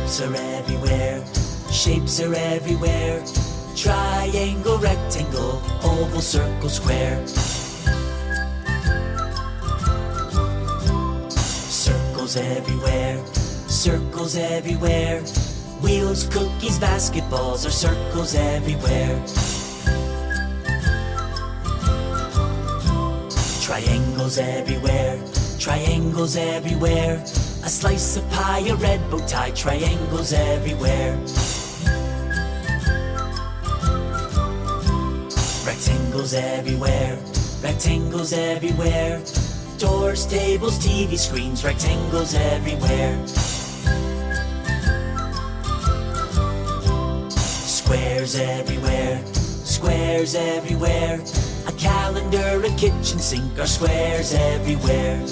Shapes are everywhere, shapes are everywhere. Triangle, rectangle, oval, circle, square. Circles everywhere, circles everywhere. Wheels, cookies, basketballs are circles everywhere. Triangles everywhere, triangles everywhere. A slice of pie, a red bow tie, triangles everywhere. Rectangles everywhere, rectangles everywhere. Doors, tables, TV screens, rectangles everywhere. Squares everywhere, squares everywhere. A calendar, a kitchen sink are squares everywhere.